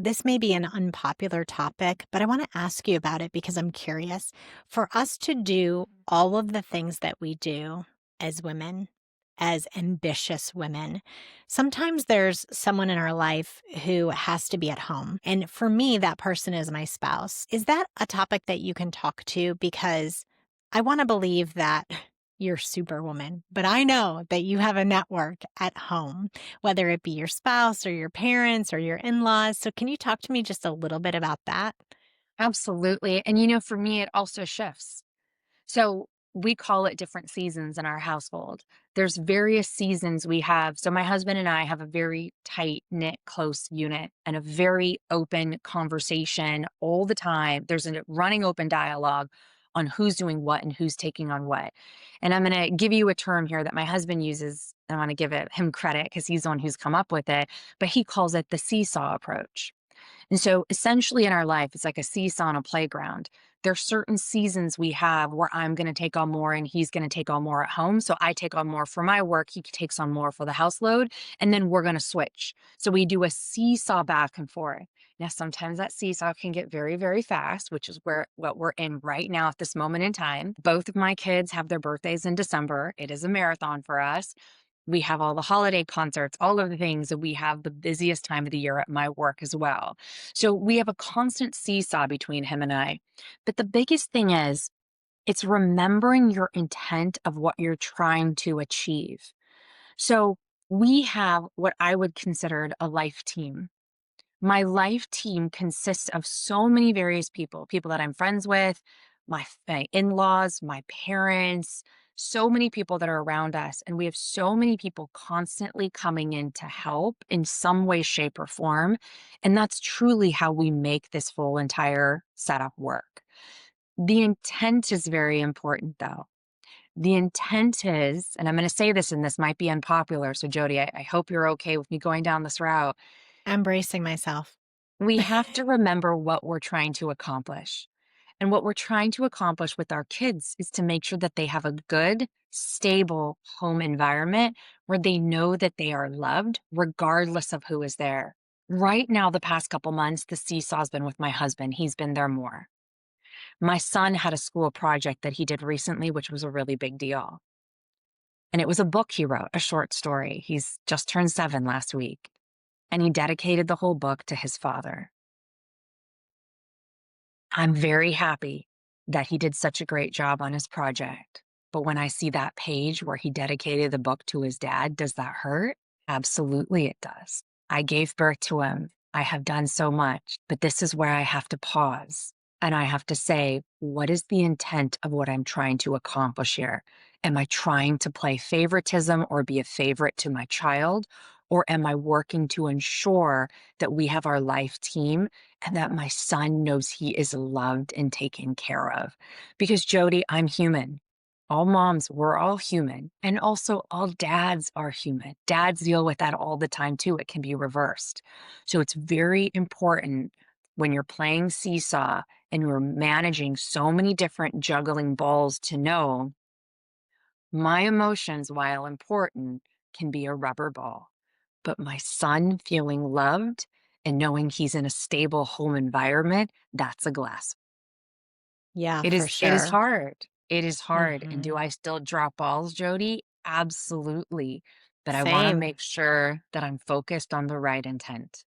this may be an unpopular topic, but I want to ask you about it because I'm curious. For us to do all of the things that we do as women, as ambitious women, sometimes there's someone in our life who has to be at home. And for me, that person is my spouse. Is that a topic that you can talk to? Because I want to believe that you're superwoman, but I know that you have a network at home, whether it be your spouse or your parents or your in laws. So, can you talk to me just a little bit about that? Absolutely. And for me, it also shifts. So we call it different seasons in our household. There's various seasons we have. So my husband and I have a very tight knit, close unit and a very open conversation all the time. There's a running open dialogue on who's doing what and who's taking on what. And I'm going to give you a term here that my husband uses. I want to give him credit because he's the one who's come up with it, but he calls it the seesaw approach. And so essentially in our life, it's like a seesaw on a playground. There's certain seasons we have where I'm going to take on more and he's going to take on more at home. So I take on more for my work. He takes on more for the house load. And then we're going to switch. So we do a seesaw back and forth. Now, sometimes that seesaw can get very, very fast, which is what we're in right now at this moment in time. Both of my kids have their birthdays in December. It is a marathon for us. We have all the holiday concerts, all of the things that we have the busiest time of the year at my work as well. So we have a constant seesaw between him and I. But the biggest thing is, it's remembering your intent of what you're trying to achieve. So we have what I would consider a life team. My life team consists of so many various people, people that I'm friends with, my in-laws, my parents, so many people that are around us. And we have so many people constantly coming in to help in some way, shape, or form. And that's truly how we make this full entire setup work. The intent is very important, though. The intent is, and I'm going to say this, and this might be unpopular. So, Jody, I hope you're okay with me going down this route. I'm bracing myself. We have to remember what we're trying to accomplish. And what we're trying to accomplish with our kids is to make sure that they have a good, stable home environment where they know that they are loved regardless of who is there. Right now, the past couple months, the seesaw's been with my husband. He's been there more. My son had a school project that he did recently, which was a really big deal. And it was a book he wrote, a short story. He's just turned 7 last week. And he dedicated the whole book to his father. I'm very happy that he did such a great job on his project. But when I see that page where he dedicated the book to his dad, does that hurt? Absolutely, it does. I gave birth to him. I have done so much, but this is where I have to pause and I have to say, what is the intent of what I'm trying to accomplish here? Am I trying to play favoritism or be a favorite to my child? Or am I working to ensure that we have our life team and that my son knows he is loved and taken care of? Because Jody, I'm human. All moms, we're all human. And also, all dads are human. Dads deal with that all the time too. It can be reversed. So it's very important when you're playing seesaw and you're managing so many different juggling balls to know my emotions, while important, can be a rubber ball. But my son feeling loved and knowing he's in a stable home environment, that's a glass. Yeah, It for is sure. hard. It is hard. And do Mhm. I still drop balls, Jody? Absolutely. But I want to Same. make sure that I'm focused on the right intent.